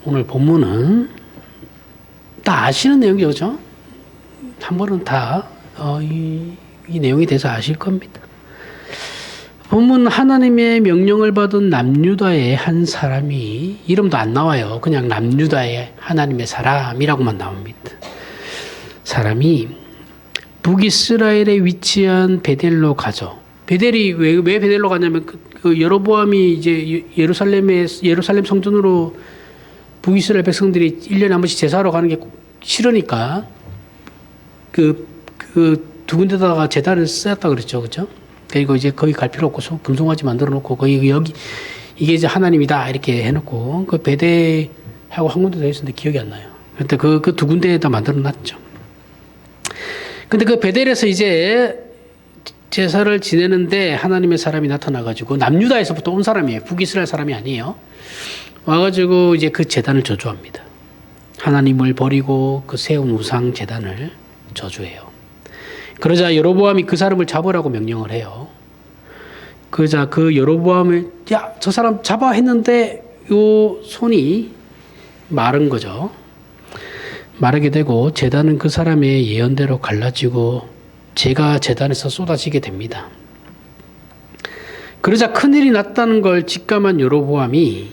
오늘 본문은 다 아시는 내용이죠, 그죠? 한 번은 다 이 내용에 대해서 아실 겁니다. 본문 하나님의 명령을 받은 남유다의 한 사람이 이름도 안 나와요. 그냥 남유다의 하나님의 사람이라고만 나옵니다. 사람이 북이스라엘에 위치한 베델로 가죠. 베델이 왜 베델로 가냐면 그 여로보암이 이제 예루살렘 성전으로 북이스라엘 백성들이 1년에 한 번씩 제사하러 가는 게 싫으니까 그 두 군데다가 제단을 쌓았다 그랬죠. 그죠? 그리고 이제 거기 갈 필요 없고 금송아지 만들어 놓고 거기 여기 이게 이제 하나님이다 이렇게 해놓고 그 베델하고 한 군데 더 있었는데 기억이 안 나요. 그때 그 두 군데에다 만들어 놨죠. 근데 그 베델에서 이제 제사를 지내는데 하나님의 사람이 나타나가지고 남유다에서부터 온 사람이에요. 북이스라엘 사람이 아니에요. 와가지고 이제 그 제단을 저주합니다. 하나님을 버리고 그 세운 우상 제단을 저주해요. 그러자 여로보암이 그 사람을 잡으라고 명령을 해요. 그러자 그 여로보암을 야, 저 사람 잡아 했는데 요 손이 마른 거죠. 마르게 되고 제단은 그 사람의 예언대로 갈라지고 재가 제단에서 쏟아지게 됩니다. 그러자 큰일이 났다는 걸 직감한 여로보암이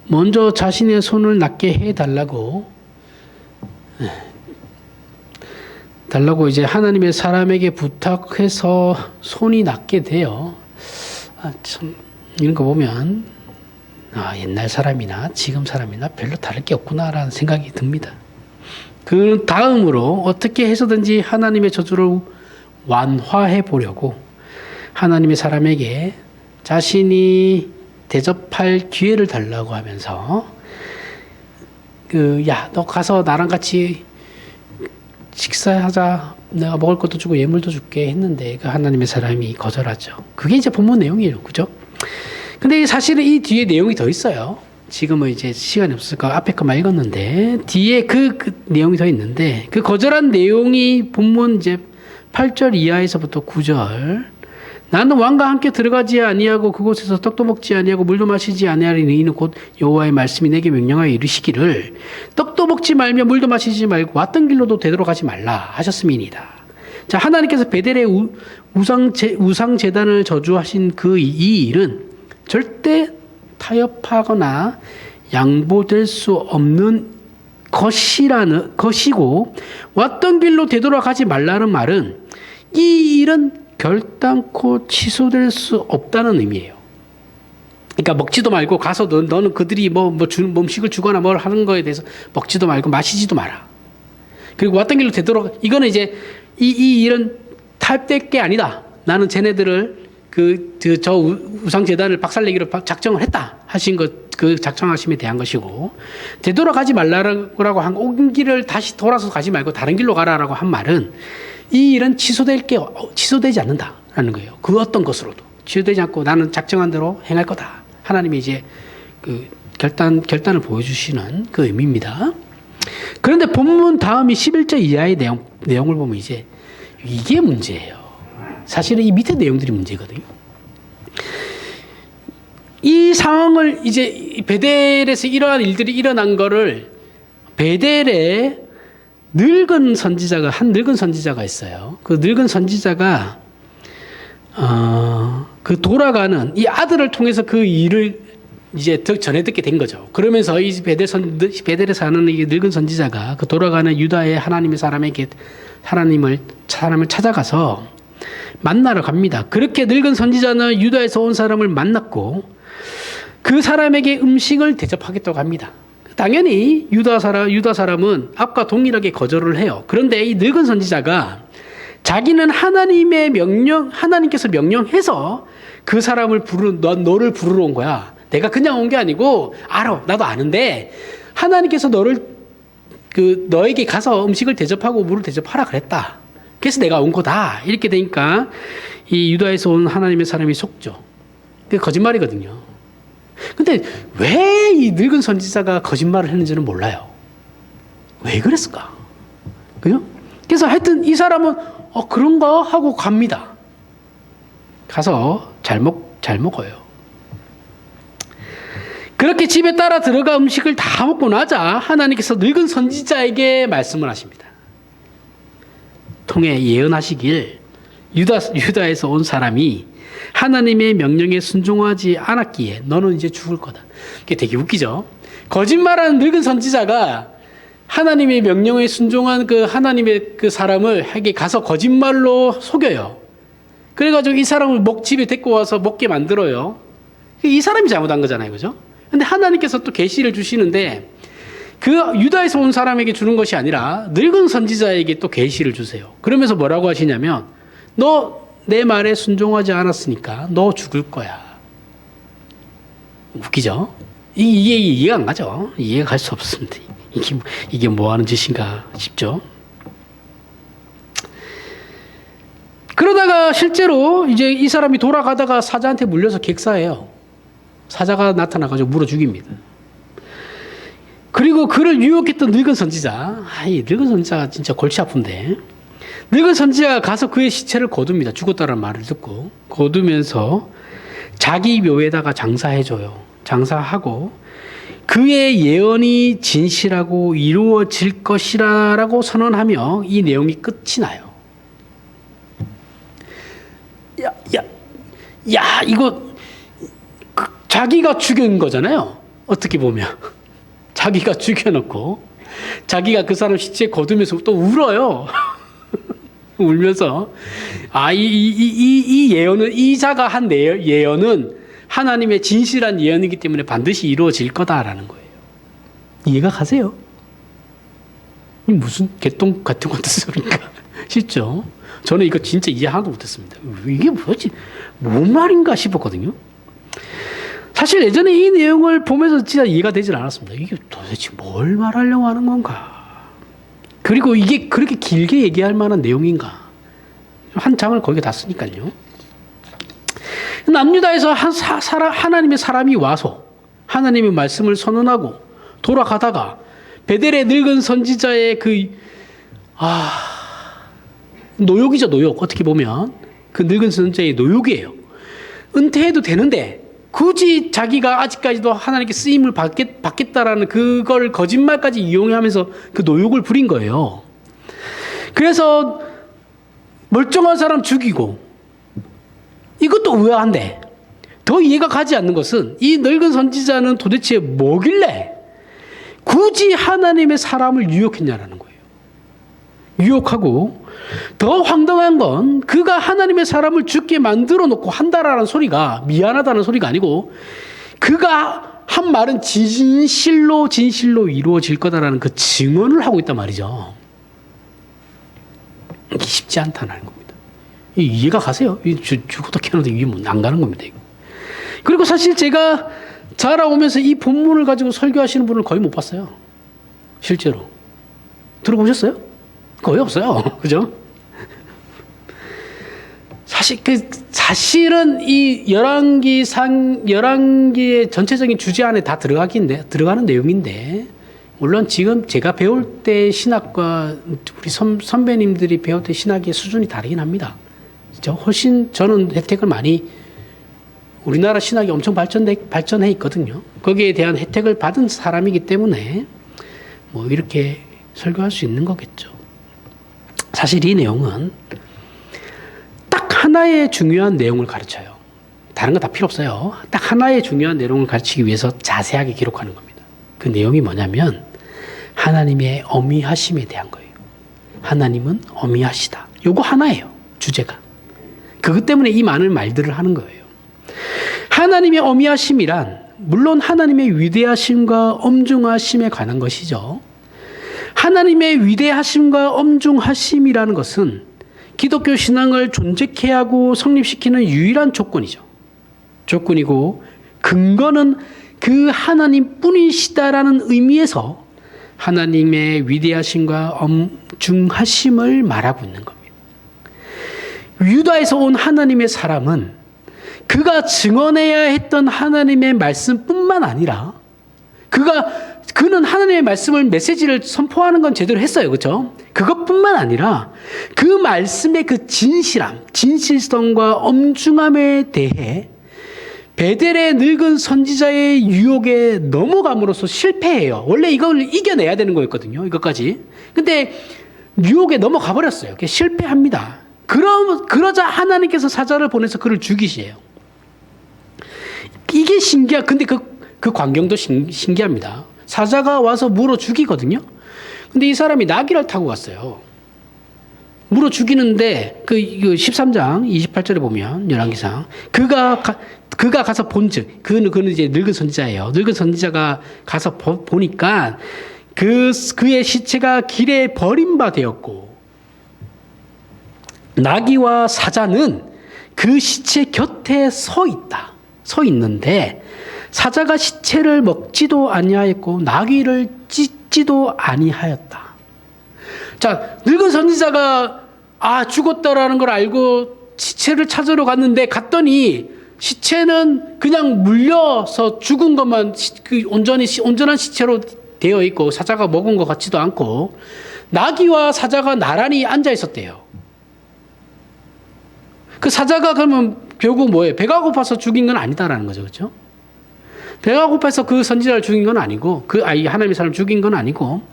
먼저 자신의 손을 낫게 해달라고 이제 하나님의 사람에게 부탁해서 손이 낫게 돼요. 참 이런 거 보면 옛날 사람이나 지금 사람이나 별로 다를 게 없구나라는 생각이 듭니다. 그 다음으로 어떻게 해서든지 하나님의 저주를 완화해 보려고 하나님의 사람에게 자신이 대접할 기회를 달라고 하면서 야, 너 가서 나랑 같이 식사하자. 내가 먹을 것도 주고 예물도 줄게 했는데 그 하나님의 사람이 거절하죠. 그게 이제 본문 내용이에요. 그죠? 근데 사실은 이 뒤에 내용이 더 있어요. 지금은 이제 시간이 없으니까 앞에 거만 읽었는데 뒤에 그 내용이 더 있는데 그 거절한 내용이 본문 이제 8절 이하에서부터 9절 나는 왕과 함께 들어가지 아니하고 그곳에서 떡도 먹지 아니하고 물도 마시지 아니하리니 이는 곧 여호와의 말씀이 내게 명령하여 이르시기를 떡도 먹지 말며 물도 마시지 말고 왔던 길로도 되돌아가지 말라 하셨음이니이다. 자, 하나님께서 베델의 우상 제단을 저주하신 이 일은 절대 타협하거나 양보될 수 없는 것이고 왔던 길로 되돌아가지 말라는 말은 이 일은 결단코 취소될 수 없다는 의미예요. 그러니까 먹지도 말고 가서 너는 그들이 주는 음식을 주거나 뭘 하는 거에 대해서 먹지도 말고 마시지도 마라. 그리고 왔던 길로 되도록 이거는 이제 이 일은 탈될 게 아니다. 나는 쟤네들을 저 우상 제단을 박살내기로 작정을 했다 하신 그 작정하심에 대한 것이고 되돌아가지 말라고 한 온 길을 다시 돌아서 가지 말고 다른 길로 가라라고 한 말은 이 일은 취소되지 않는다라는 거예요. 그 어떤 것으로도 취소되지 않고 나는 작정한 대로 행할 거다. 하나님이 이제 그 결단을 보여주시는 그 의미입니다. 그런데 본문 다음이 11절 이하의 내용을 보면 이제 이게 문제예요. 사실은 이 밑에 내용들이 문제거든요. 이 상황을 이제 베델에서 이러한 일들이 일어난 거를 베델에 한 늙은 선지자가 있어요. 그 늙은 선지자가 그 돌아가는 이 아들을 통해서 그 일을 이제 전해 듣게 된 거죠. 그러면서 이 베델에 사는 이 늙은 선지자가 그 돌아가는 유다의 하나님의 사람에게 사람을 찾아가서 만나러 갑니다. 그렇게 늙은 선지자는 유다에서 온 사람을 만났고 그 사람에게 음식을 대접하겠다고 합니다. 당연히 유다 사람은 앞과 동일하게 거절을 해요. 그런데 이 늙은 선지자가 자기는 하나님께서 명령해서 그 사람을 너를 부르러 온 거야. 내가 그냥 온 게 아니고 나도 아는데 하나님께서 너에게 가서 음식을 대접하고 물을 대접하라 그랬다. 그래서 내가 온 거다. 이렇게 되니까 이 유다에서 온 하나님의 사람이 속죠. 그게 거짓말이거든요. 근데 왜 이 늙은 선지자가 거짓말을 했는지는 몰라요. 왜 그랬을까? 그죠? 그래서 하여튼 이 사람은 그런가 하고 갑니다. 가서 잘 먹어요. 그렇게 집에 따라 들어가 음식을 다 먹고 나자 하나님께서 늙은 선지자에게 말씀을 하십니다. 통해 예언하시길 유다에서 온 사람이 하나님의 명령에 순종하지 않았기에 너는 이제 죽을 거다. 이게 되게 웃기죠. 거짓말하는 늙은 선지자가 하나님의 명령에 순종한 그 하나님의 그 사람을 에게 가서 거짓말로 속여요. 그래가지고 이 사람을 집에 데리고 와서 먹게 만들어요. 이 사람이 잘못한 거잖아요, 그죠? 근데 하나님께서 또 계시를 주시는데 그 유다에서 온 사람에게 주는 것이 아니라 늙은 선지자에게 또 계시를 주세요. 그러면서 뭐라고 하시냐면 너 내 말에 순종하지 않았으니까 너 죽을 거야. 웃기죠? 이게 이해가 안 가죠? 이해가 갈 수 없습니다. 이게 뭐 하는 짓인가 싶죠? 그러다가 실제로 이제 이 사람이 돌아가다가 사자한테 물려서 객사해요. 사자가 나타나가지고 물어 죽입니다. 그리고 그를 유혹했던 늙은 선지자, 이 늙은 선지자가 진짜 골치 아픈데, 늙은 선지자가 가서 그의 시체를 거둡니다. 죽었다는 말을 듣고 거두면서 자기 묘에다가 장사해줘요. 장사하고 그의 예언이 진실하고 이루어질 것이라고 선언하며 이 내용이 끝이 나요. 이거 자기가 죽인 거잖아요. 어떻게 보면 자기가 죽여놓고 자기가 그 사람 시체 거두면서 또 울어요. 울면서 이 예언은 이 자가 한 예언은 하나님의 진실한 예언이기 때문에 반드시 이루어질 거다라는 거예요. 이해가 가세요? 이 무슨 개똥 같은 것도 소리인가 싶죠? 저는 이거 진짜 이해 하나도 못했습니다. 이게 뭐지? 뭔 말인가 싶었거든요. 사실 예전에 이 내용을 보면서 진짜 이해가 되질 않았습니다. 이게 도대체 뭘 말하려고 하는 건가? 그리고 이게 그렇게 길게 얘기할 만한 내용인가? 한 장을 거기에 다 쓰니까요. 남유다에서 하나님의 사람이 와서 하나님의 말씀을 선언하고 돌아가다가 베델의 늙은 선지자의 노욕이죠, 노욕. 어떻게 보면 그 늙은 선지자의 노욕이에요. 은퇴해도 되는데 굳이 자기가 아직까지도 하나님께 쓰임을 받겠다라는 그걸 거짓말까지 이용하면서 그 노욕을 부린 거예요. 그래서 멀쩡한 사람 죽이고 이것도 의아한데 더 이해가 가지 않는 것은 이 늙은 선지자는 도대체 뭐길래 굳이 하나님의 사람을 유혹했냐라는 거예요. 유혹하고 더 황당한 건 그가 하나님의 사람을 죽게 만들어 놓고 한다라는 소리가 미안하다는 소리가 아니고 그가 한 말은 진실로 이루어질 거다라는 그 증언을 하고 있단 말이죠. 이게 쉽지 않다는 겁니다. 이해가 가세요? 죽어도 캐나도 이게 안 가는 겁니다. 이거. 그리고 사실 제가 자라오면서 이 본문을 가지고 설교하시는 분을 거의 못 봤어요. 실제로. 들어보셨어요? 거의 없어요. 그죠? 사실은 이 열왕기의 전체적인 주제 안에 다 들어가는 내용인데, 물론 지금 제가 배울 때 신학과 우리 선배님들이 배울 때 신학의 수준이 다르긴 합니다. 훨씬 저는 혜택을 많이, 우리나라 신학이 엄청 발전해 있거든요. 거기에 대한 혜택을 받은 사람이기 때문에 뭐 이렇게 설교할 수 있는 거겠죠. 사실 이 내용은 딱 하나의 중요한 내용을 가르쳐요. 다른 거 다 필요 없어요. 딱 하나의 중요한 내용을 가르치기 위해서 자세하게 기록하는 겁니다. 그 내용이 뭐냐면 하나님의 어미하심에 대한 거예요. 하나님은 어미하시다. 요거 하나예요. 주제가. 그것 때문에 이 많은 말들을 하는 거예요. 하나님의 어미하심이란 물론 하나님의 위대하심과 엄중하심에 관한 것이죠. 하나님의 위대하심과 엄중하심이라는 것은 기독교 신앙을 존재케 하고 성립시키는 유일한 조건이고 근거는 그 하나님 뿐이시다라는 의미에서 하나님의 위대하심과 엄중하심을 말하고 있는 겁니다. 유다에서 온 하나님의 사람은 그가 증언해야 했던 하나님의 말씀뿐만 아니라 그는 하나님의 말씀을 메시지를 선포하는 건 제대로 했어요. 그렇죠? 그것뿐만 아니라 그 말씀의 그 진실성과 엄중함에 대해 베델의 늙은 선지자의 유혹에 넘어감으로써 실패해요. 원래 이걸 이겨내야 되는 거였거든요. 이것까지. 근데 유혹에 넘어가 버렸어요. 실패합니다. 그러자 하나님께서 사자를 보내서 그를 죽이시에요. 이게 근데 그 광경도 신기합니다. 사자가 와서 물어 죽이거든요. 근데 이 사람이 나귀를 타고 갔어요. 물어 죽이는데 그 13장 28절에 보면 열왕기상 그가 가서 본즉 그는 이제 늙은 선지자예요. 늙은 선지자가 가서 보니까 그의 시체가 길에 버림받았고 나귀와 사자는 그 시체 곁에 서 있는데 사자가 시체를 먹지도 아니하였고 나귀를 찢지도 아니하였다. 자, 늙은 선지자가 죽었다라는 걸 알고 시체를 찾으러 갔더니 시체는 그냥 물려서 죽은 것만 온전한 시체로 되어 있고 사자가 먹은 것 같지도 않고 나귀와 사자가 나란히 앉아 있었대요. 그 사자가 그러면 결국 뭐예요? 배가 고파서 죽인 건 아니다라는 거죠. 그렇죠? 배가 고파서 그 선지자를 죽인 건 아니고 하나님의 사람을 죽인 건 아니고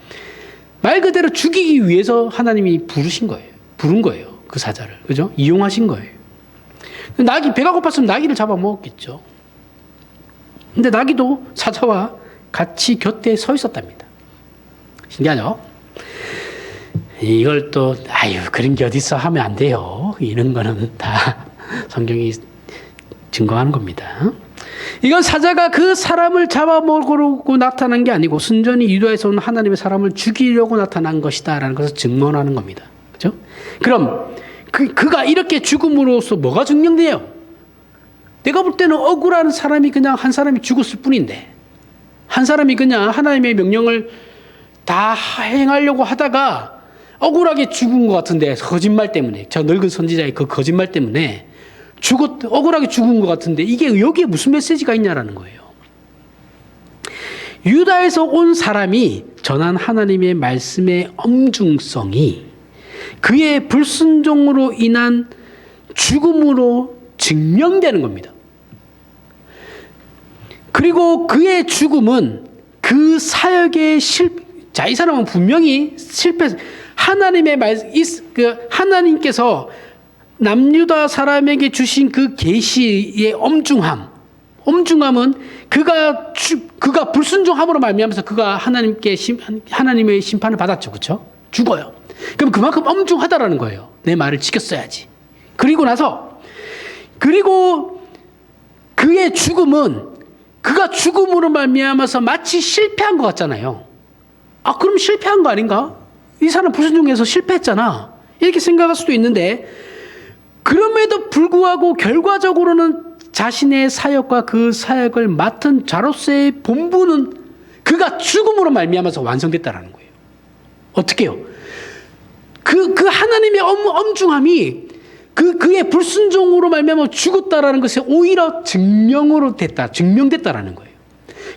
말 그대로 죽이기 위해서 하나님이 부른 거예요. 그 사자를. 그죠? 이용하신 거예요. 배가 고팠으면 나귀를 잡아먹었겠죠. 근데 나귀도 사자와 같이 곁에 서 있었답니다. 신기하죠? 이걸 또, 그런 게 어딨어 하면 안 돼요. 이런 거는 다 성경이 증거하는 겁니다. 이건 사자가 그 사람을 잡아먹으려고 나타난 게 아니고 순전히 유다에서 온 하나님의 사람을 죽이려고 나타난 것이다라는 것을 증언하는 겁니다. 그죠? 그럼 그가 이렇게 죽음으로써 뭐가 증명돼요? 내가 볼 때는 억울한 사람이 그냥 한 사람이 죽었을 뿐인데 한 사람이 그냥 하나님의 명령을 다 행하려고 하다가 억울하게 죽은 것 같은데 거짓말 때문에 저 늙은 선지자의 그 거짓말 때문에 억울하게 죽은 것 같은데 이게 여기에 무슨 메시지가 있냐라는 거예요. 유다에서 온 사람이 전한 하나님의 말씀의 엄중성이 그의 불순종으로 인한 죽음으로 증명되는 겁니다. 그리고 그의 죽음은 그 사역의 이 사람은 분명히 하나님께서 남유다 사람에게 주신 그 계시의 엄중함은 그가 불순종함으로 말미암아서 그가 하나님의 심판을 받았죠, 그렇죠? 죽어요. 그럼 그만큼 엄중하다라는 거예요. 내 말을 지켰어야지. 그리고 그의 죽음은 그가 죽음으로 말미암아서 마치 실패한 것 같잖아요. 그럼 실패한 거 아닌가? 이 사람 불순종해서 실패했잖아. 이렇게 생각할 수도 있는데. 그럼에도 불구하고 결과적으로는 자신의 사역과 그 사역을 맡은 자로서의 본분은 그가 죽음으로 말미암아서 완성됐다라는 거예요. 어떻게요? 그 하나님의 엄중함이 그의 불순종으로 말미암아 죽었다라는 것이 오히려 증명됐다라는 거예요.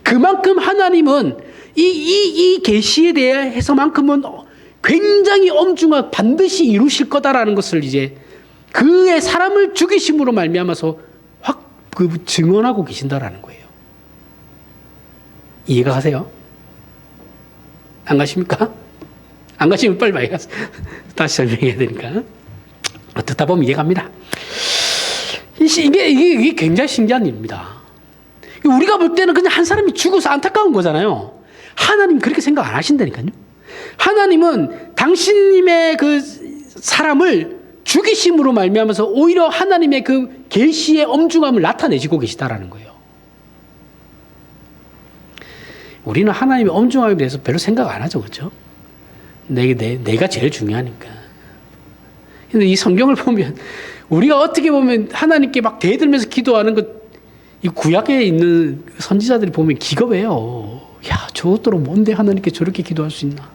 그만큼 하나님은 이 계시에 대해서만큼은 굉장히 반드시 이루실 거다라는 것을 이제 그의 사람을 죽이심으로 말미암아서 증언하고 계신다라는 거예요. 이해가 가세요? 안 가십니까? 안 가시면 빨리 많이 가세요. 다시 설명해야 되니까. 듣다 보면 이해갑니다. 이게 굉장히 신기한 일입니다. 우리가 볼 때는 그냥 한 사람이 죽어서 안타까운 거잖아요. 하나님 그렇게 생각 안 하신다니까요. 하나님은 당신님의 그 사람을 죽이심으로 말미암아서 오히려 하나님의 그 계시의 엄중함을 나타내시고 계시다라는 거예요. 우리는 하나님의 엄중함에 대해서 별로 생각 안 하죠, 그렇죠? 내가 제일 중요하니까. 근데 이 성경을 보면 우리가 어떻게 보면 하나님께 막 대들면서 기도하는 이 구약에 있는 선지자들이 보면 기겁해요. 야, 저것들은 뭔데 하나님께 저렇게 기도할 수 있나?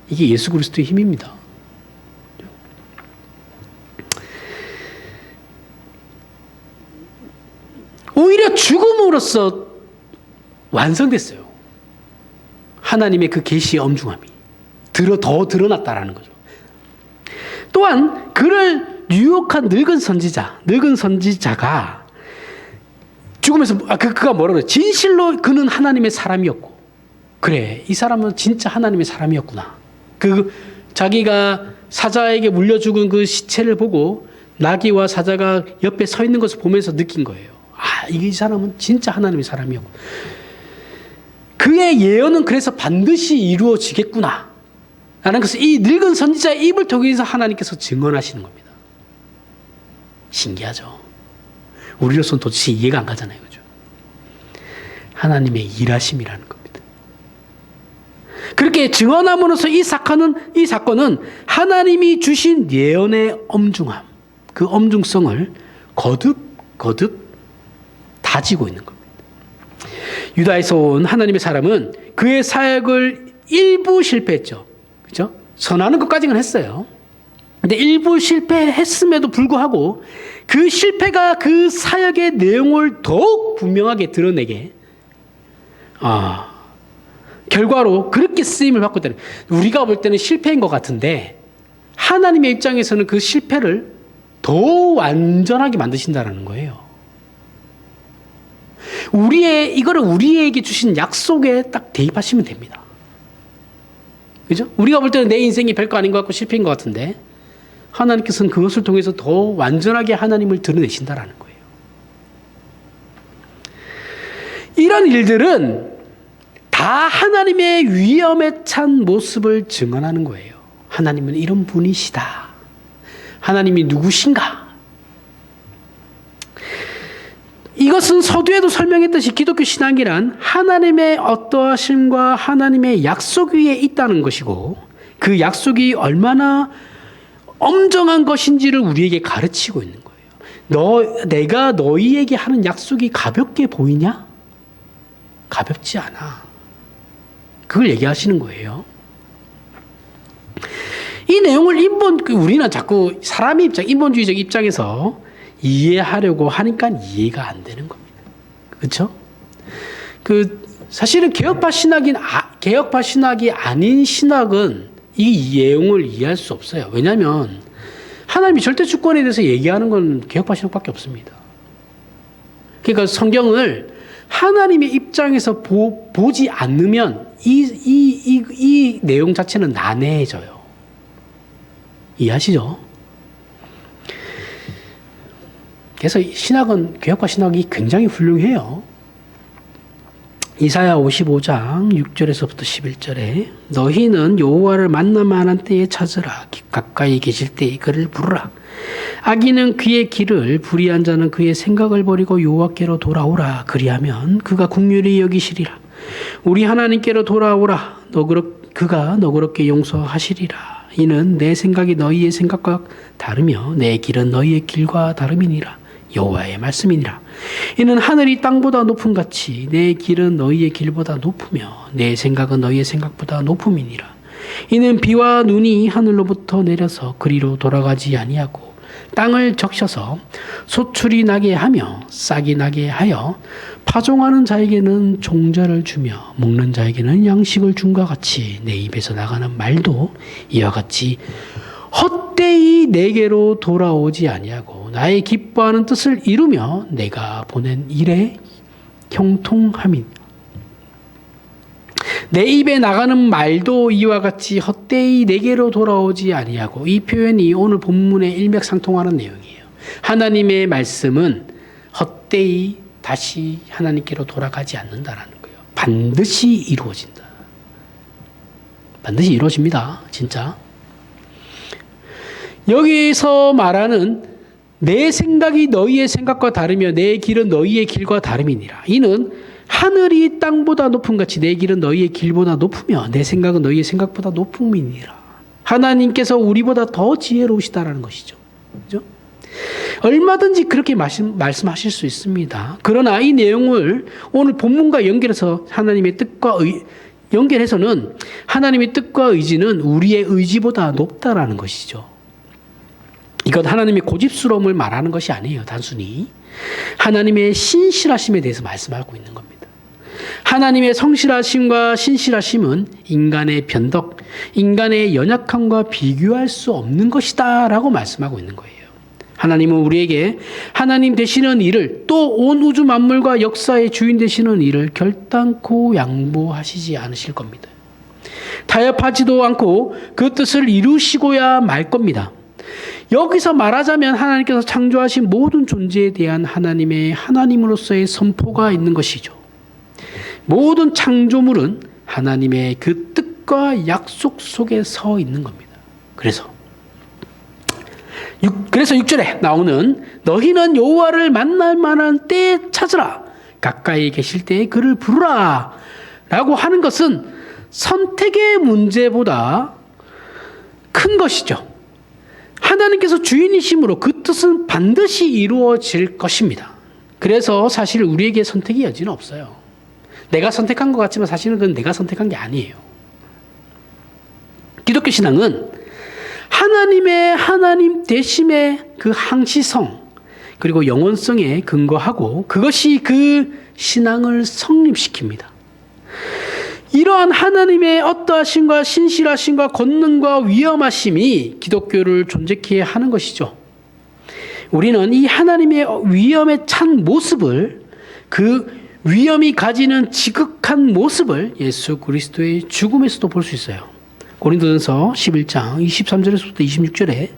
이게 예수 그리스도의 힘입니다. 오히려 죽음으로써 완성됐어요. 하나님의 그 계시의 엄중함이 더 드러났다라는 거죠. 또한 그를 유혹한 늙은 선지자가 죽으면서 그가 뭐라 그래? 진실로 그는 하나님의 사람이었고, 그래 이 사람은 진짜 하나님의 사람이었구나. 자기가 사자에게 물려 죽은 그 시체를 보고 나귀와 사자가 옆에 서 있는 것을 보면서 느낀 거예요. 이 사람은 진짜 하나님의 사람이었고, 그의 예언은 그래서 반드시 이루어지겠구나 라는 것을 이 늙은 선지자의 입을 통해서 하나님께서 증언하시는 겁니다. 신기하죠? 우리로서는 도대체 이해가 안 가잖아요. 그죠? 하나님의 일하심이라는 겁니다. 그렇게 증언함으로써 이 사건은 하나님이 주신 예언의 엄중함, 그 엄중성을 거듭 다지고 있는 겁니다. 유다에서 온 하나님의 사람은 그의 사역을 일부 실패했죠. 그죠? 선하는 것까지는 했어요. 근데 일부 실패했음에도 불구하고 그 실패가 그 사역의 내용을 더욱 분명하게 드러내게 결과로 그렇게 쓰임을 받고 있다는, 우리가 볼 때는 실패인 것 같은데 하나님의 입장에서는 그 실패를 더 완전하게 만드신다는 거예요. 이거를 우리에게 주신 약속에 딱 대입하시면 됩니다. 그죠? 우리가 볼 때는 내 인생이 별거 아닌 것 같고 실패인 것 같은데 하나님께서는 그것을 통해서 더 완전하게 하나님을 드러내신다라는 거예요. 이런 일들은 다 하나님의 위엄에 찬 모습을 증언하는 거예요. 하나님은 이런 분이시다. 하나님이 누구신가? 이것은 서두에도 설명했듯이 기독교 신앙이란 하나님의 어떠하심과 하나님의 약속 위에 있다는 것이고, 그 약속이 얼마나 엄정한 것인지를 우리에게 가르치고 있는 거예요. 내가 너희에게 하는 약속이 가볍게 보이냐? 가볍지 않아. 그걸 얘기하시는 거예요. 이 내용을 우리는 자꾸 사람의 인본주의적 입장에서 이해하려고 하니까 이해가 안 되는 겁니다. 그렇죠? 사실은 개혁파 신학이 아닌 신학은 이 내용을 이해할 수 없어요. 왜냐하면 하나님이 절대 주권에 대해서 얘기하는 건 개혁파 신학밖에 없습니다. 그러니까 성경을 하나님의 입장에서 보지 않으면 이 내용 자체는 난해해져요. 이해하시죠? 그래서 개혁파 신학이 굉장히 훌륭해요. 이사야 55장 6절에서부터 11절에 너희는 여호와를 만나 만한 때에 찾으라. 가까이 계실 때에 그를 부르라. 악인은 그의 길을, 불의한 자는 그의 생각을 버리고 여호와께로 돌아오라. 그리하면 그가 긍휼히 여기시리라. 우리 하나님께로 돌아오라. 그가 너그럽게 용서하시리라. 이는 내 생각이 너희의 생각과 다르며 내 길은 너희의 길과 다름이니라. 여호와의 말씀이니라. 이는 하늘이 땅보다 높음 같이 내 길은 너희의 길보다 높으며 내 생각은 너희의 생각보다 높음이니라. 이는 비와 눈이 하늘로부터 내려서 그리로 돌아가지 아니하고 땅을 적셔서 소출이 나게 하며 싹이 나게 하여 파종하는 자에게는 종자를 주며 먹는 자에게는 양식을 준과 같이 내 입에서 나가는 말도 이와 같이 헛되이 내게로 돌아오지 아니하고 나의 기뻐하는 뜻을 이루며 내가 보낸 일에 형통함이니라. 내 입에 나가는 말도 이와 같이 헛되이 내게로 돌아오지 아니하고, 이 표현이 오늘 본문에 일맥상통하는 내용이에요. 하나님의 말씀은 헛되이 다시 하나님께로 돌아가지 않는다라는 거예요. 반드시 이루어진다. 반드시 이루어집니다. 진짜. 여기서 말하는 내 생각이 너희의 생각과 다르며 내 길은 너희의 길과 다름이니라. 이는 하늘이 땅보다 높음 같이 내 길은 너희의 길보다 높으며 내 생각은 너희의 생각보다 높음이니라. 하나님께서 우리보다 더 지혜로우시다라는 것이죠. 그렇죠? 얼마든지 그렇게 말씀하실 수 있습니다. 그러나 이 내용을 오늘 본문과 연결해서 연결해서는 하나님의 뜻과 의지는 우리의 의지보다 높다라는 것이죠. 이건 하나님의 고집스러움을 말하는 것이 아니에요. 단순히 하나님의 신실하심에 대해서 말씀하고 있는 겁니다. 하나님의 성실하심과 신실하심은 인간의 변덕, 인간의 연약함과 비교할 수 없는 것이다 라고 말씀하고 있는 거예요. 하나님은 우리에게 하나님 되시는 일을, 또 온 우주 만물과 역사의 주인 되시는 일을 결단코 양보하시지 않으실 겁니다. 타협하지도 않고 그 뜻을 이루시고야 말 겁니다. 여기서 말하자면 하나님께서 창조하신 모든 존재에 대한 하나님의 하나님으로서의 선포가 있는 것이죠. 모든 창조물은 하나님의 그 뜻과 약속 속에 서 있는 겁니다. 그래서 6절에 나오는 너희는 여호와를 만날 만한 때에 찾으라, 가까이 계실 때에 그를 부르라 라고 하는 것은 선택의 문제보다 큰 것이죠. 하나님께서 주인이심으로 그 뜻은 반드시 이루어질 것입니다. 그래서 사실 우리에게 선택의 여지는 없어요. 내가 선택한 것 같지만 사실은 그건 내가 선택한 게 아니에요. 기독교 신앙은 하나님의 하나님 되심의 그 항시성 그리고 영원성에 근거하고 그것이 그 신앙을 성립시킵니다. 이러한 하나님의 어떠하심과 신실하심과 권능과 위엄하심이 기독교를 존재케 하는 것이죠. 우리는 이 하나님의 위엄에 찬 모습을, 그 위엄이 가지는 지극한 모습을 예수 그리스도의 죽음에서도 볼 수 있어요. 고린도전서 11장 23절에서부터 26절에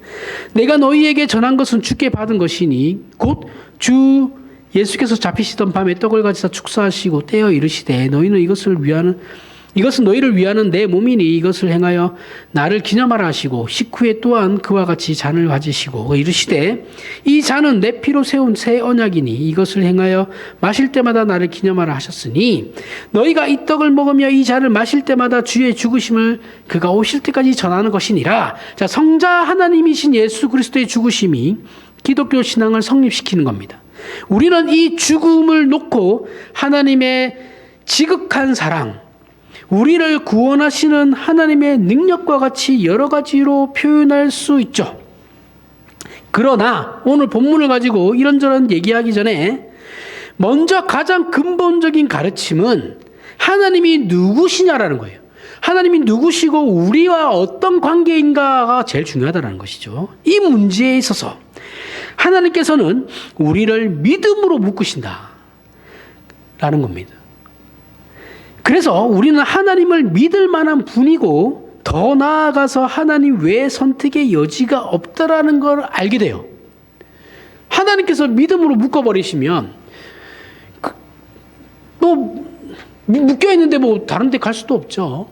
내가 너희에게 전한 것은 주께 받은 것이니 곧 주 예수께서 잡히시던 밤에 떡을 가지사 축사하시고 떼어 이르시되 너희는 이것은 너희를 위하는 내 몸이니 이것을 행하여 나를 기념하라 하시고 식후에 또한 그와 같이 잔을 가지시고 이르시되 이 잔은 내 피로 세운 새 언약이니 이것을 행하여 마실 때마다 나를 기념하라 하셨으니 너희가 이 떡을 먹으며 이 잔을 마실 때마다 주의 죽으심을 그가 오실 때까지 전하는 것이니라. 자, 성자 하나님이신 예수 그리스도의 죽으심이 기독교 신앙을 성립시키는 겁니다. 우리는 이 죽음을 놓고 하나님의 지극한 사랑, 우리를 구원하시는 하나님의 능력과 같이 여러 가지로 표현할 수 있죠. 그러나 오늘 본문을 가지고 이런저런 얘기하기 전에 먼저 가장 근본적인 가르침은 하나님이 누구시냐라는 거예요. 하나님이 누구시고 우리와 어떤 관계인가가 제일 중요하다는 것이죠. 이 문제에 있어서 하나님께서는 우리를 믿음으로 묶으신다 라는 겁니다. 그래서 우리는 하나님을 믿을 만한 분이고 더 나아가서 하나님 외의 선택의 여지가 없다라는 걸 알게 돼요. 하나님께서 믿음으로 묶어버리시면 뭐 묶여있는데 뭐 다른 데 갈 수도 없죠.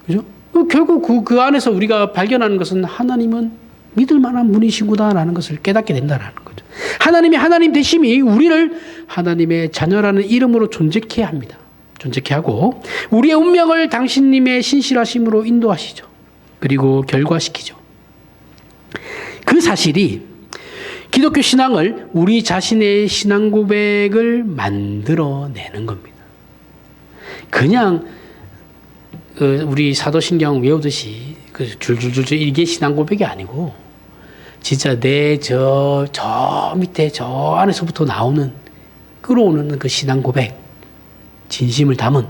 그죠? 결국 그 안에서 우리가 발견하는 것은 하나님은 믿을 만한 분이시구나라는 것을 깨닫게 된다는 거죠. 하나님의 하나님 되심이 우리를 하나님의 자녀라는 이름으로 존재케 합니다. 존재케 하고 우리의 운명을 당신님의 신실하심으로 인도하시죠. 그리고 결과시키죠. 그 사실이 기독교 신앙을 우리 자신의 신앙 고백을 만들어내는 겁니다. 그냥 우리 사도신경 외우듯이 줄줄줄줄 이게 신앙 고백이 아니고 진짜 내 저 밑에 저 안에서부터 나오는 끌어오는 그 신앙 고백, 진심을 담은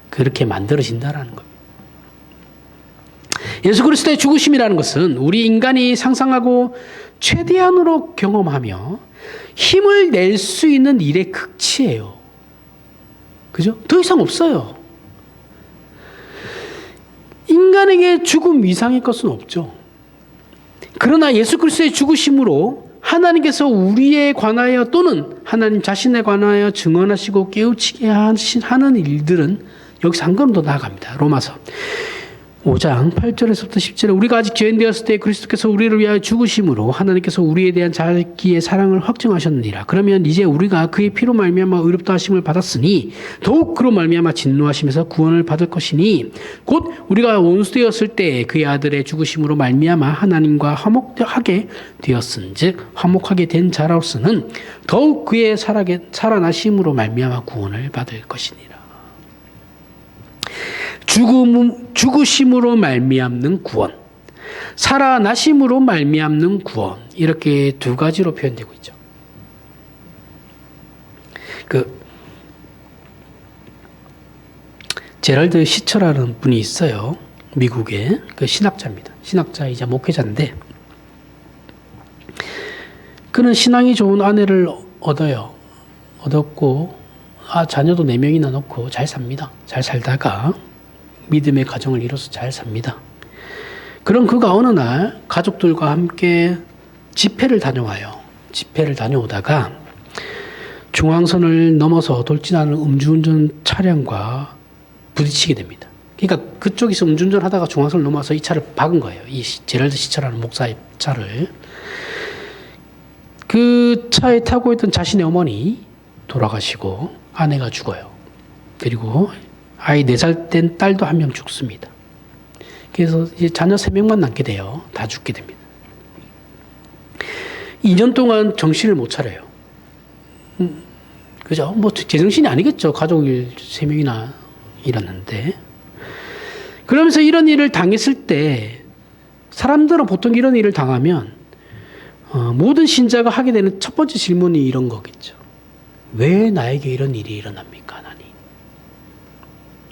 그렇게 만들어진다라는 겁니다. 예수 그리스도의 죽으심이라는 것은 우리 인간이 상상하고 최대한으로 경험하며 힘을 낼 수 있는 일의 극치예요. 그죠? 더 이상 없어요. 인간에게 죽음 이상의 것은 없죠. 그러나 예수 그리스도의 죽으심으로 하나님께서 우리에 관하여 또는 하나님 자신에 관하여 증언하시고 깨우치게 하는 일들은 여기서 한 걸음 더 나아갑니다. 로마서 5장 8절에서부터 10절에 우리가 아직 죄인 되었을 때 그리스도께서 우리를 위하여 죽으심으로 하나님께서 우리에 대한 자기의 사랑을 확증하셨느니라. 그러면 이제 우리가 그의 피로 말미암아 의롭다 하심을 받았으니 더욱 그로 말미암아 진노하심에서 구원을 받을 것이니 곧 우리가 원수 되었을 때 그의 아들의 죽으심으로 말미암아 하나님과 화목하게 되었은즉 화목하게 된 자로서는 더욱 그의 살아나심으로 말미암아 구원을 받을 것이니라. 죽으심으로 말미암는 구원, 살아나심으로 말미암는 구원, 이렇게 두 가지로 표현되고 있죠. 제럴드 시처라는 분이 있어요. 미국의 그 신학자입니다. 신학자이자 목회자인데 그는 신앙이 좋은 아내를 얻었고, 자녀도 4명이나 놓고 잘 삽니다. 잘 살다가 믿음의 가정을 이뤄서 잘 삽니다. 그런 그가 어느 날 가족들과 함께 집회를 다녀와요. 집회를 다녀오다가 중앙선을 넘어서 돌진하는 음주운전 차량과 부딪히게 됩니다. 그러니까 그쪽에서 음주운전 하다가 중앙선을 넘어서 이 차를 박은 거예요. 이 제럴드 시처라는 목사의 차를. 그 차에 타고 있던 자신의 어머니 돌아가시고 아내가 죽어요. 그리고 아이 4살 된 딸도 1명 죽습니다. 그래서 이제 자녀 3명만 남게 돼요. 다 죽게 됩니다. 2년 동안 정신을 못 차려요. 그죠? 뭐 제정신이 아니겠죠. 가족 3명이나 잃었는데. 그러면서 이런 일을 당했을 때 사람들은 보통 이런 일을 당하면 모든 신자가 하게 되는 첫 번째 질문이 이런 거겠죠. 왜 나에게 이런 일이 일어납니까, 하나님?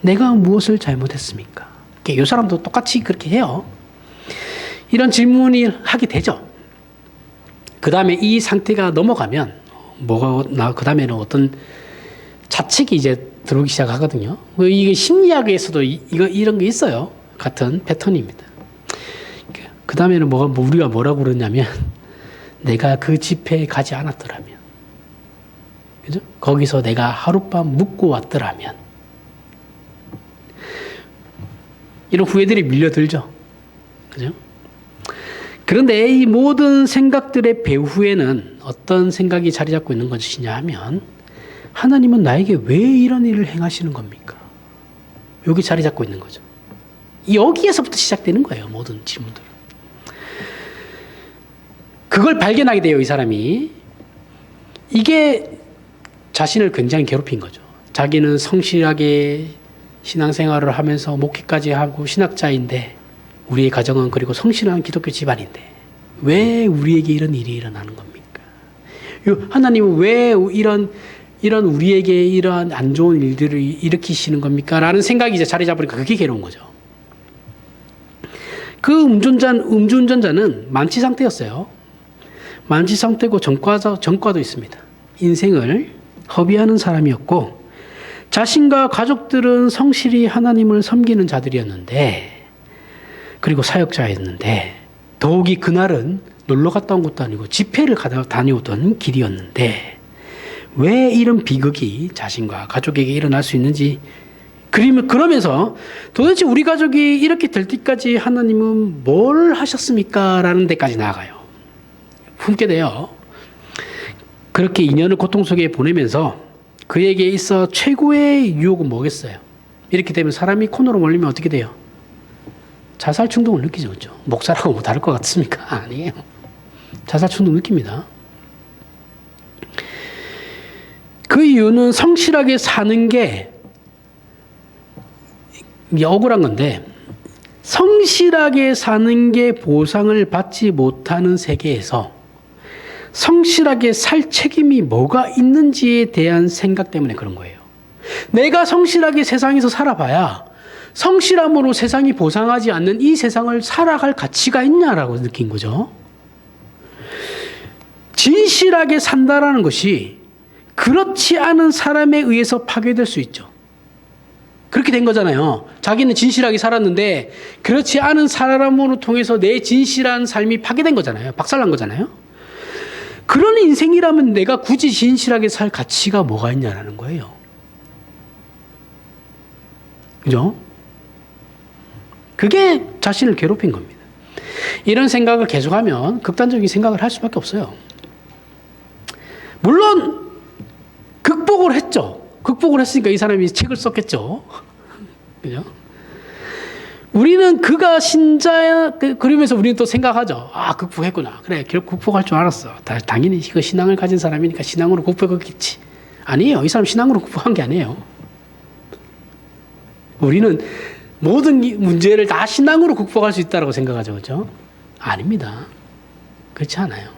내가 무엇을 잘못했습니까? 이 사람도 똑같이 그렇게 해요. 이런 질문이 하게 되죠. 그 다음에 이 상태가 넘어가면 그 다음에는 어떤 자책이 이제 들어오기 시작하거든요. 이게 심리학에서도 이런 게 있어요. 같은 패턴입니다. 그 다음에는 우리가 뭐라고 그러냐면, 내가 그 집회에 가지 않았더라면, 그죠? 거기서 내가 하룻밤 묵고 왔더라면, 이런 후회들이 밀려들죠. 그죠? 그런데 이 모든 생각들의 배후에는 어떤 생각이 자리 잡고 있는 것이냐 하면, 하나님은 나에게 왜 이런 일을 행하시는 겁니까? 여기 자리 잡고 있는 거죠. 여기에서부터 시작되는 거예요. 모든 질문들은. 그걸 발견하게 돼요. 이 사람이. 이게 자신을 굉장히 괴롭힌 거죠. 자기는 성실하게 신앙생활을 하면서 목회까지 하고 신학자인데, 우리의 가정은 그리고 성실한 기독교 집안인데 왜 우리에게 이런 일이 일어나는 겁니까? 하나님은 왜 이런 우리에게 이러한 안 좋은 일들을 일으키시는 겁니까? 라는 생각이 이제 자리 잡으니까 그게 괴로운 거죠. 그 음주운전자는 만취 상태였어요. 만취 상태고 전과도 있습니다. 인생을 허비하는 사람이었고, 자신과 가족들은 성실히 하나님을 섬기는 자들이었는데, 그리고 사역자였는데, 더욱이 그날은 놀러 갔다 온 것도 아니고 집회를 다녀오던 길이었는데, 왜 이런 비극이 자신과 가족에게 일어날 수 있는지, 그러면서 도대체 우리 가족이 이렇게 될 때까지 하나님은 뭘 하셨습니까? 라는 데까지 나아가요. 품게 돼요. 그렇게 2년을 고통 속에 보내면서 그에게 있어 최고의 유혹은 뭐겠어요? 이렇게 되면 사람이 코너로 몰리면 어떻게 돼요? 자살 충동을 느끼죠. 그렇죠? 목사라고 뭐 다를 것 같습니까? 아니에요. 자살 충동 느낍니다. 그 이유는 성실하게 사는 게 억울한 건데, 성실하게 사는 게 보상을 받지 못하는 세계에서 성실하게 살 책임이 뭐가 있는지에 대한 생각 때문에 그런 거예요. 내가 성실하게 세상에서 살아봐야 성실함으로 세상이 보상하지 않는 이 세상을 살아갈 가치가 있냐라고 느낀 거죠. 진실하게 산다라는 것이 그렇지 않은 사람에 의해서 파괴될 수 있죠. 그렇게 된 거잖아요. 자기는 진실하게 살았는데 그렇지 않은 사람으로 통해서 내 진실한 삶이 파괴된 거잖아요. 박살난 거잖아요. 그런 인생이라면 내가 굳이 진실하게 살 가치가 뭐가 있냐라는 거예요. 그죠? 그게 자신을 괴롭힌 겁니다. 이런 생각을 계속하면 극단적인 생각을 할 수밖에 없어요. 물론 극복을 했죠. 극복을 했으니까 이 사람이 책을 썼겠죠. 그죠? 우리는 그가 신자야, 그러면서 우리는 또 생각하죠. 극복했구나. 그래, 결국 극복할 줄 알았어. 당연히 그 신앙을 가진 사람이니까 신앙으로 극복했겠지. 아니에요. 이 사람 신앙으로 극복한 게 아니에요. 우리는 모든 문제를 다 신앙으로 극복할 수 있다고 생각하죠. 그죠? 아닙니다. 그렇지 않아요.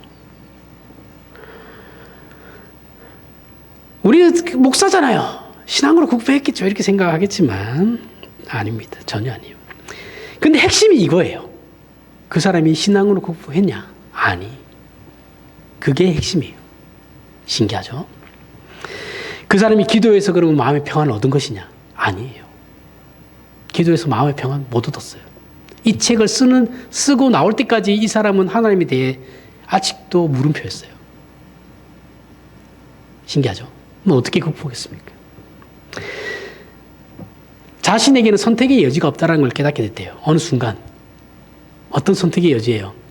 우리는 목사잖아요. 신앙으로 극복했겠죠. 이렇게 생각하겠지만 아닙니다. 전혀 아니에요. 근데 핵심이 이거예요. 그 사람이 신앙으로 극복했냐? 아니. 그게 핵심이에요. 신기하죠? 그 사람이 기도해서 그러면 마음의 평안을 얻은 것이냐? 아니에요. 기도해서 마음의 평안 못 얻었어요. 이 책을 쓰고 나올 때까지 이 사람은 하나님에 대해 아직도 물음표였어요. 신기하죠? 뭐 어떻게 극복했습니까? 자신에게는 선택의 여지가 없다는 걸 깨닫게 됐대요. 어느 순간. 어떤 선택의 여지예요?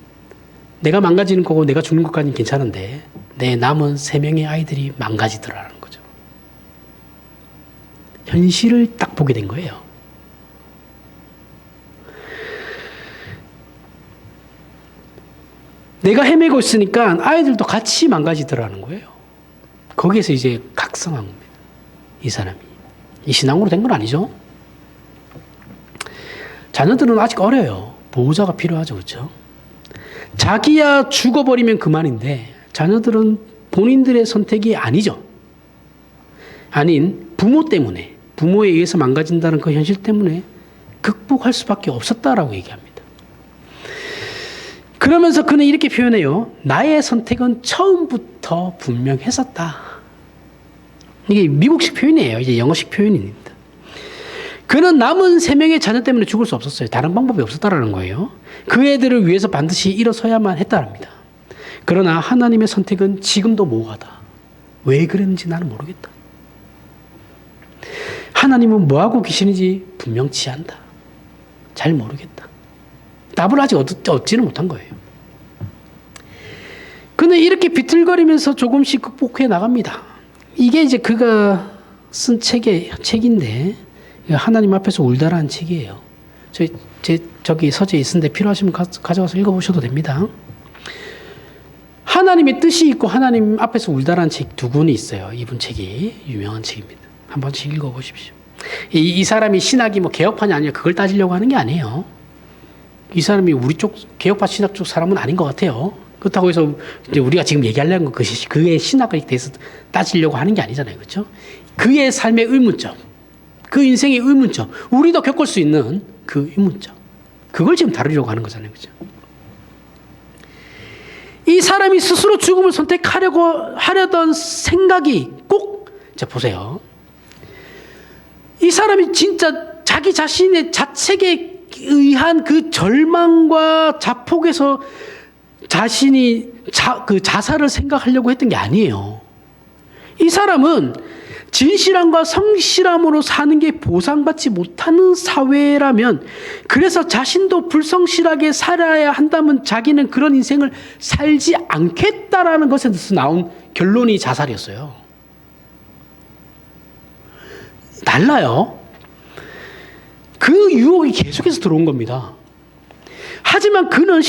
내가 망가지는 거고 내가 죽는 것까지는 괜찮은데 내 남은 3명의 아이들이 망가지더라는 거죠. 현실을 딱 보게 된 거예요. 내가 헤매고 있으니까 아이들도 같이 망가지더라는 거예요. 거기에서 이제 각성한 겁니다. 이 사람이. 이 신앙으로 된 건 아니죠. 자녀들은 아직 어려요. 보호자가 필요하죠. 그렇죠? 자기야 죽어버리면 그만인데 자녀들은 본인들의 선택이 아니죠. 아닌 부모 때문에, 부모에 의해서 망가진다는 그 현실 때문에 극복할 수밖에 없었다라고 얘기합니다. 그러면서 그는 이렇게 표현해요. 나의 선택은 처음부터 분명했었다. 이게 미국식 표현이에요. 이제 영어식 표현입니다. 그는 남은 3명의 자녀 때문에 죽을 수 없었어요. 다른 방법이 없었다라는 거예요. 그 애들을 위해서 반드시 일어서야만 했다랍니다. 그러나 하나님의 선택은 지금도 모호하다. 왜 그랬는지 나는 모르겠다. 하나님은 뭐하고 계시는지 분명치 않다. 잘 모르겠다. 답을 아직 얻지는 못한 거예요. 그는 이렇게 비틀거리면서 조금씩 극복해 나갑니다. 이게 이제 그가 쓴 책인데 하나님 앞에서 울다라는 책이에요. 저기 서재에 있는데 필요하시면 가져가서 읽어보셔도 됩니다. 하나님의 뜻이 있고 하나님 앞에서 울다라는 책 2권이 있어요. 이분 책이 유명한 책입니다. 한 번씩 읽어보십시오. 이 사람이 신학이 뭐 개혁파냐 아니냐 그걸 따지려고 하는 게 아니에요. 이 사람이 우리 쪽 개혁파 신학 쪽 사람은 아닌 것 같아요. 그렇다고 해서 이제 우리가 지금 얘기하려는 건 그의 신학에 대해서 따지려고 하는 게 아니잖아요. 그렇죠? 그의 삶의 의문점, 그 인생의 의문점, 우리도 겪을 수 있는 그 의문점, 그걸 지금 다루려고 하는 거잖아요. 그렇죠? 이 사람이 스스로 죽음을 하려던 생각이 꼭, 자, 보세요. 이 사람이 진짜 자기 자신의 자책에 의한 그 절망과 자폭에서 자신이 자살을 생각하려고 했던 게 아니에요. 이 사람은 진실함과 성실함으로 사는 게 보상받지 못하는 사회라면, 그래서 자신도 불성실하게 살아야 한다면 자기는 그런 인생을 살지 않겠다라는 것에서 나온 결론이 자살이었어요. 달라요. 그 유혹이 계속해서 들어온 겁니다. 하지만 그는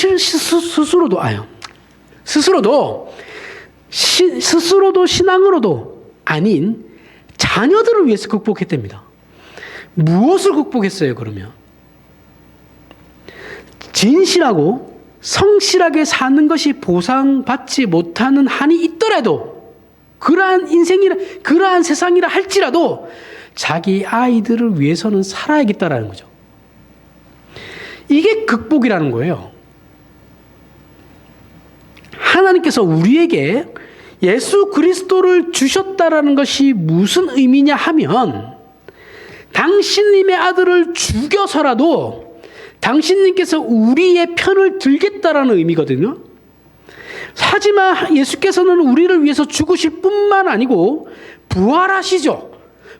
스스로도 신앙으로도 아닌 자녀들을 위해서 극복했답니다. 무엇을 극복했어요, 그러면? 진실하고 성실하게 사는 것이 보상받지 못하는 한이 있더라도, 그러한 세상이라 할지라도 자기 아이들을 위해서는 살아야겠다라는 거죠. 이게 극복이라는 거예요. 하나님께서 우리에게 예수 그리스도를 주셨다라는 것이 무슨 의미냐 하면, 당신님의 아들을 죽여서라도 당신님께서 우리의 편을 들겠다라는 의미거든요. 하지만 예수께서는 우리를 위해서 죽으실 뿐만 아니고 부활하시죠.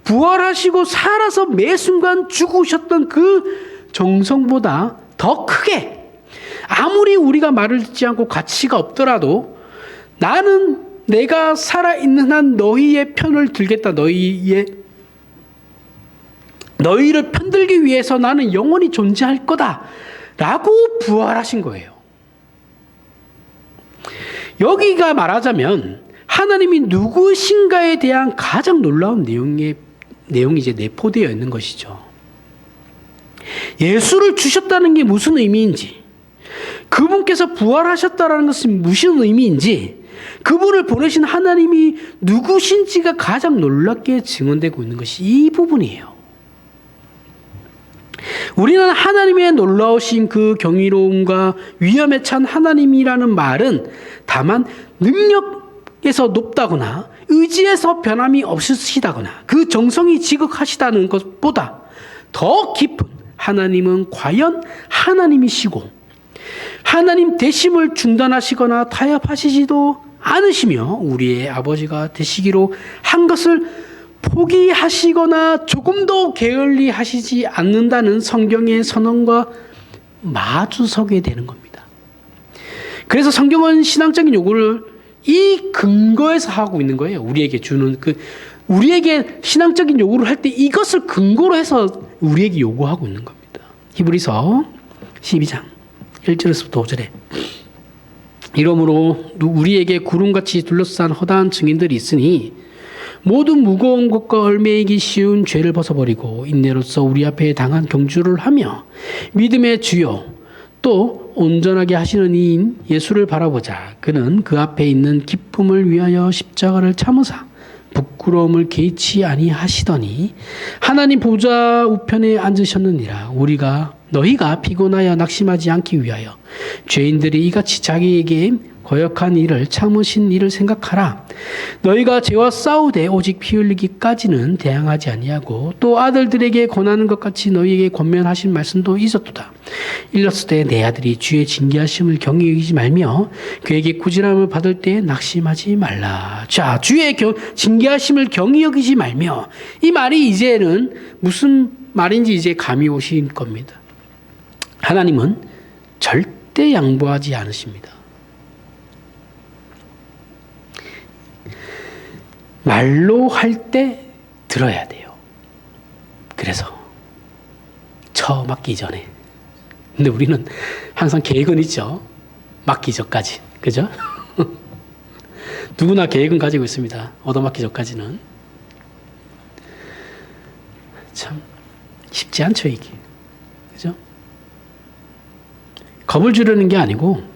부활하시고 살아서 매 순간 죽으셨던 그 정성보다 더 크게, 아무리 우리가 말을 듣지 않고 가치가 없더라도 나는 내가 살아있는 한 너희의 편을 들겠다. 너희를 편들기 위해서 나는 영원히 존재할 거다 라고 부활하신 거예요. 여기가 말하자면 하나님이 누구신가에 대한 가장 놀라운 내용이 이제 내포되어 있는 것이죠. 예수를 주셨다는 게 무슨 의미인지, 그분께서 부활하셨다는 것은 무슨 의미인지, 그분을 보내신 하나님이 누구신지가 가장 놀랍게 증언되고 있는 것이 이 부분이에요. 우리는 하나님의 놀라우신 그 경이로움과 위엄에 찬 하나님이라는 말은 다만 능력에서 높다거나 의지에서 변함이 없으시다거나 그 정성이 지극하시다는 것보다 더 깊은 하나님은 과연 하나님이시고 하나님 되심을 중단하시거나 타협하시지도 않으시며 우리의 아버지가 되시기로 한 것을 포기하시거나 조금도 게을리하시지 않는다는 성경의 선언과 마주서게 되는 겁니다. 그래서 성경은 신앙적인 요구를 이 근거에서 하고 있는 거예요. 우리에게 주는 우리에게 신앙적인 요구를 할 때 이것을 근거로 해서 우리에게 요구하고 있는 겁니다. 히브리서 12장 1절에서부터 5절에 이러므로 우리에게 구름같이 둘러싼 허다한 증인들이 있으니 모든 무거운 것과 얽매이기 쉬운 죄를 벗어버리고 인내로서 우리 앞에 당한 경주를 하며 믿음의 주요 또 온전하게 하시는 이인 예수를 바라보자. 그는 그 앞에 있는 기쁨을 위하여 십자가를 참으사 부끄러움을 개의치 아니하시더니 하나님 보좌 우편에 앉으셨느니라. 너희가 피곤하여 낙심하지 않기 위하여 죄인들이 이같이 자기에게 거역한 일을 참으신 일을 생각하라. 너희가 죄와 싸우되 오직 피 흘리기까지는 대항하지 아니하고 또 아들들에게 권하는 것 같이 너희에게 권면하신 말씀도 있었도다. 일렀을 때 내 아들이 주의 징계하심을 경히 여기지 말며 그에게 꾸지람을 받을 때 낙심하지 말라. 자, 주의 징계하심을 경히 여기지 말며 이 말이 이제는 무슨 말인지 이제 감이 오신 겁니다. 하나님은 절대 양보하지 않으십니다. 말로 할 때 들어야 돼요. 그래서 맡기 전에. 근데 우리는 항상 계획은 있죠. 맡기 전까지. 그죠? 누구나 계획은 가지고 있습니다. 얻어맞기 전까지는. 참 쉽지 않죠, 이게. 그죠? 겁을 주려는 게 아니고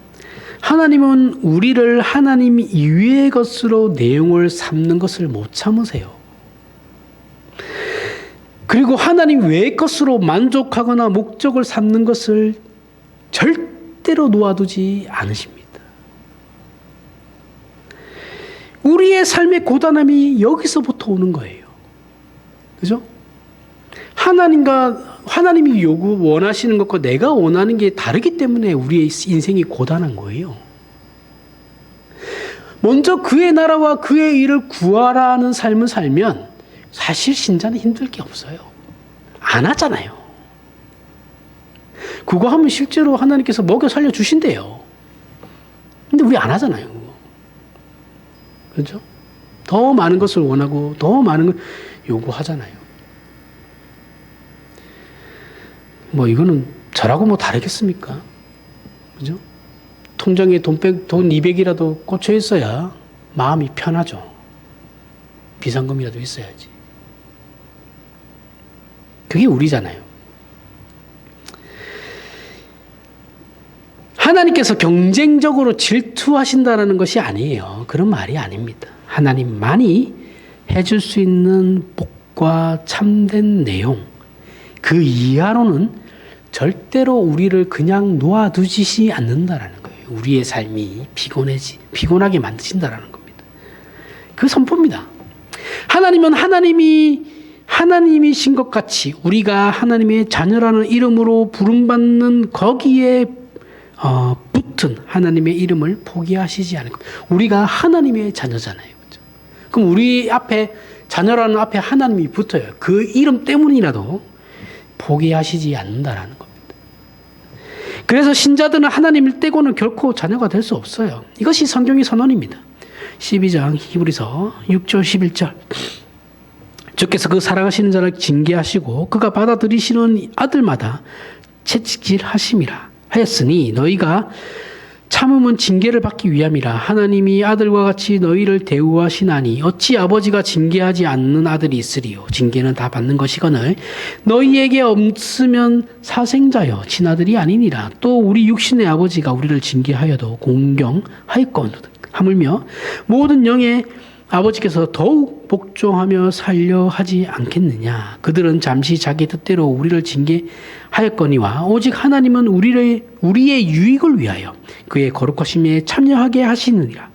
하나님은 우리를 하나님 이외의 것으로 내용을 삼는 것을 못 참으세요. 그리고 하나님 외의 것으로 만족하거나 목적을 삼는 것을 절대로 놓아두지 않으십니다. 우리의 삶의 고단함이 여기서부터 오는 거예요. 그죠? 하나님이 원하시는 것과 내가 원하는 게 다르기 때문에 우리의 인생이 고단한 거예요. 먼저 그의 나라와 그의 일을 구하라는 삶을 살면 사실 신자는 힘들 게 없어요. 안 하잖아요. 그거 하면 실제로 하나님께서 먹여 살려주신대요. 근데 우리 안 하잖아요. 그렇죠? 더 많은 것을 원하고 더 많은 걸 요구하잖아요. 이거는 저라고 다르겠습니까? 그죠? 통장에 돈 200이라도 꽂혀 있어야 마음이 편하죠. 비상금이라도 있어야지. 그게 우리잖아요. 하나님께서 경쟁적으로 질투하신다는 것이 아니에요. 그런 말이 아닙니다. 하나님만이 해줄 수 있는 복과 참된 내용, 그 이하로는 절대로 우리를 그냥 놓아두지 않는다라는 거예요. 우리의 삶이 피곤하게 만드신다라는 겁니다. 그 선포입니다. 하나님은 하나님이신 것 같이 우리가 하나님의 자녀라는 이름으로 부름받는 거기에 붙은 하나님의 이름을 포기하시지 않을 것. 우리가 하나님의 자녀잖아요. 그렇죠? 그럼 우리 앞에 자녀라는 앞에 하나님이 붙어요. 그 이름 때문이라도 포기하시지 않는다라는 겁니다. 그래서 신자들은 하나님을 떼고는 결코 자녀가 될 수 없어요. 이것이 성경의 선언입니다. 12장 히브리서 6절 11절 주께서 그 사랑하시는 자를 징계하시고 그가 받아들이시는 아들마다 채찍질하심이라 하였으니 너희가 참음은 징계를 받기 위함이라. 하나님이 아들과 같이 너희를 대우하시나니 어찌 아버지가 징계하지 않는 아들이 있으리요. 징계는 다 받는 것이거늘 너희에게 없으면 사생자여 친아들이 아니니라. 또 우리 육신의 아버지가 우리를 징계하여도 공경하였거늘 하물며 모든 영의 아버지께서 더욱 복종하며 살려 하지 않겠느냐. 그들은 잠시 자기 뜻대로 우리를 징계하였거니와 오직 하나님은 우리의 유익을 위하여 그의 거룩하심에 참여하게 하시느니라.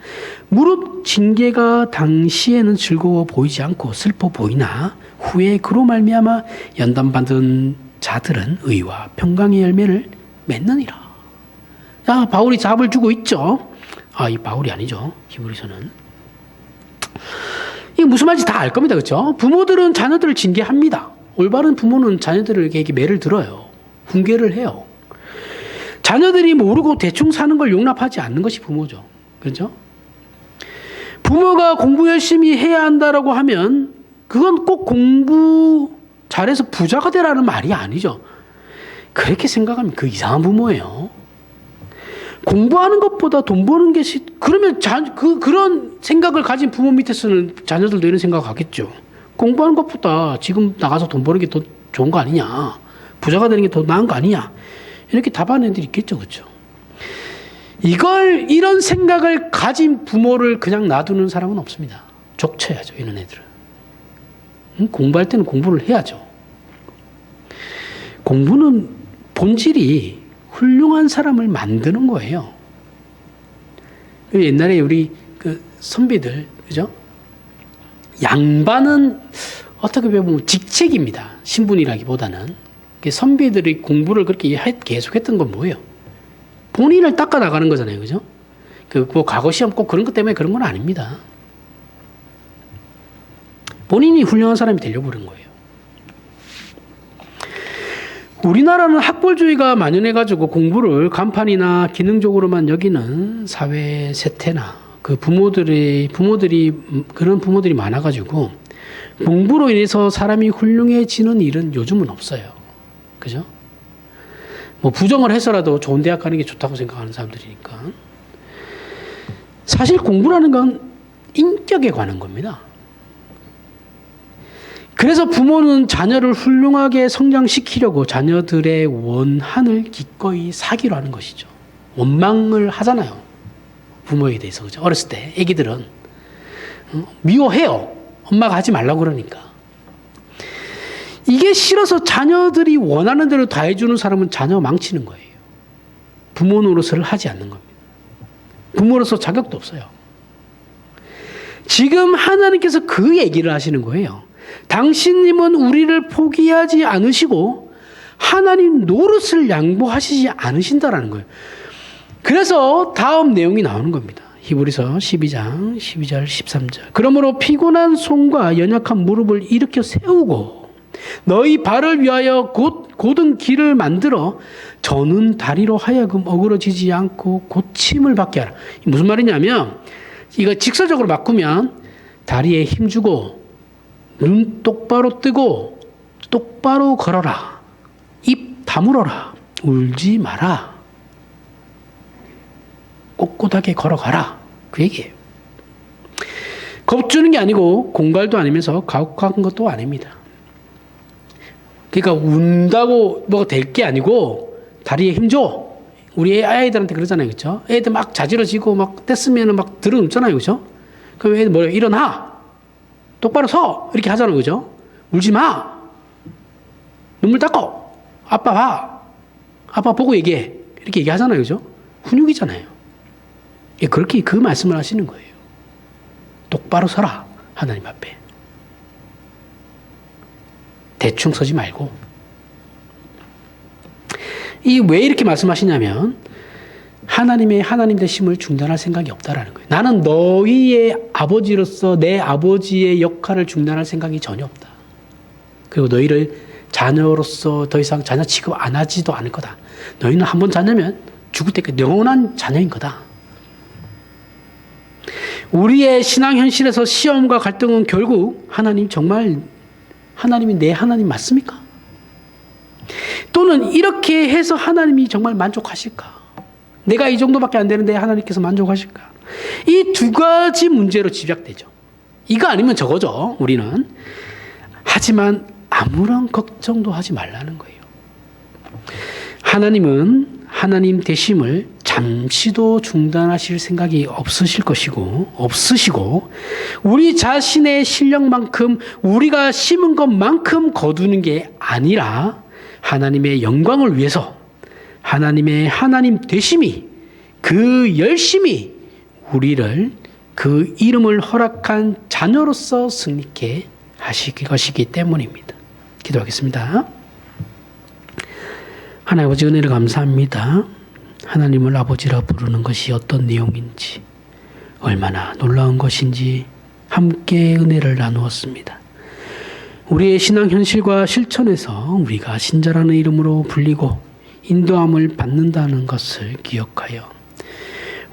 무릇 징계가 당시에는 즐거워 보이지 않고 슬퍼 보이나 후에 그로 말미암아 연단받은 자들은 의와 평강의 열매를 맺느니라. 자, 바울이 답을 주고 있죠. 이 바울이 아니죠. 히브리서는. 이게 무슨 말인지 다 알 겁니다. 그렇죠? 부모들은 자녀들을 징계합니다. 올바른 부모는 자녀들에게 매를 들어요. 훈계를 해요. 자녀들이 모르고 대충 사는 걸 용납하지 않는 것이 부모죠. 그렇죠? 부모가 공부 열심히 해야 한다라고 하면 그건 꼭 공부 잘해서 부자가 되라는 말이 아니죠. 그렇게 생각하면 그 이상한 부모예요. 공부하는 것보다 돈 버는 게 그러면 그런 생각을 가진 부모 밑에서는 자녀들도 이런 생각을 하겠죠. 공부하는 것보다 지금 나가서 돈 버는 게 더 좋은 거 아니냐. 부자가 되는 게 더 나은 거 아니냐. 이렇게 답하는 애들이 있겠죠. 그렇죠? 이런 생각을 가진 부모를 그냥 놔두는 사람은 없습니다. 족쳐야죠. 이런 애들은. 공부할 때는 공부를 해야죠. 공부는 본질이 훌륭한 사람을 만드는 거예요. 옛날에 우리 선비들, 그죠? 양반은 어떻게 보면 직책입니다. 신분이라기보다는. 선비들이 공부를 그렇게 계속했던 건 뭐예요? 본인을 닦아 나가는 거잖아요. 그죠? 뭐 과거 시험 꼭 그런 것 때문에 그런 건 아닙니다. 본인이 훌륭한 사람이 되려고 그런 거예요. 우리나라는 학벌주의가 만연해가지고 공부를 간판이나 기능적으로만 여기는 사회 세태나 부모들이 그런 부모들이 많아가지고 공부로 인해서 사람이 훌륭해지는 일은 요즘은 없어요. 그죠? 뭐 부정을 해서라도 좋은 대학 가는 게 좋다고 생각하는 사람들이니까. 사실 공부라는 건 인격에 관한 겁니다. 그래서 부모는 자녀를 훌륭하게 성장시키려고 자녀들의 원한을 기꺼이 사기로 하는 것이죠. 원망을 하잖아요. 부모에 대해서. 그죠? 어렸을 때 애기들은 미워해요. 엄마가 하지 말라고 그러니까. 이게 싫어서 자녀들이 원하는 대로 다 해주는 사람은 자녀 망치는 거예요. 부모 노릇을 하지 않는 겁니다. 부모로서 자격도 없어요. 지금 하나님께서 그 얘기를 하시는 거예요. 당신님은 우리를 포기하지 않으시고 하나님 노릇을 양보하시지 않으신다라는 거예요. 그래서 다음 내용이 나오는 겁니다. 히브리서 12장 12절 13절. 그러므로 피곤한 손과 연약한 무릎을 일으켜 세우고 너희 발을 위하여 곧은 길을 만들어 저는 다리로 하여금 어그러지지 않고 고침을 받게 하라. 무슨 말이냐면 이거 직설적으로 바꾸면 다리에 힘주고 눈 똑바로 뜨고 똑바로 걸어라. 입 다물어라. 울지 마라. 꼿꼿하게 걸어가라. 그 얘기예요. 겁주는 게 아니고 공갈도 아니면서 가혹한 것도 아닙니다. 그러니까 운다고 뭐가 될 게 아니고 다리에 힘줘. 우리 아이들한테 그러잖아요. 그렇죠? 애들 막 자지러지고 막 뗐으면 막 들어눕잖아요. 그렇죠? 그럼 애들 뭐래요? 일어나. 똑바로 서. 이렇게 하잖아요. 그죠? 울지 마. 눈물 닦어. 아빠 봐. 아빠 보고 얘기해. 이렇게 얘기하잖아요. 그죠? 훈육이잖아요. 그렇게 그 말씀을 하시는 거예요. 똑바로 서라. 하나님 앞에. 대충 서지 말고. 왜 이렇게 말씀하시냐면 하나님의 하나님 되심을 중단할 생각이 없다라는 거예요. 나는 너희의 아버지로서 내 아버지의 역할을 중단할 생각이 전혀 없다. 그리고 너희를 자녀로서 더 이상 자녀 취급 안 하지도 않을 거다. 너희는 한번 자녀면 죽을 때까지 영원한 자녀인 거다. 우리의 신앙 현실에서 시험과 갈등은 결국 하나님이 내 하나님 맞습니까? 또는 이렇게 해서 하나님이 정말 만족하실까? 내가 이 정도밖에 안 되는데 하나님께서 만족하실까? 이 두 가지 문제로 집약되죠. 이거 아니면 저거죠, 우리는. 하지만 아무런 걱정도 하지 말라는 거예요. 하나님은 하나님 되심을 잠시도 중단하실 생각이 없으시고 우리 자신의 실력만큼 우리가 심은 것만큼 거두는 게 아니라 하나님의 영광을 위해서 하나님의 하나님 되심이 그 열심이 우리를 그 이름을 허락한 자녀로서 승리케 하실 것이기 때문입니다. 기도하겠습니다. 하나님 아버지 은혜를 감사합니다. 하나님을 아버지라 부르는 것이 어떤 내용인지, 얼마나 놀라운 것인지 함께 은혜를 나누었습니다. 우리의 신앙 현실과 실천에서 우리가 신자라는 이름으로 불리고 인도함을 받는다는 것을 기억하여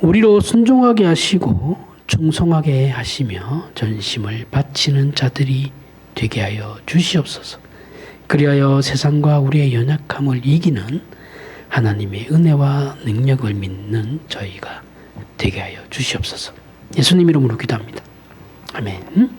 우리로 순종하게 하시고 충성하게 하시며 전심을 바치는 자들이 되게 하여 주시옵소서. 그리하여 세상과 우리의 연약함을 이기는 하나님의 은혜와 능력을 믿는 저희가 되게 하여 주시옵소서. 예수님 이름으로 기도합니다. 아멘.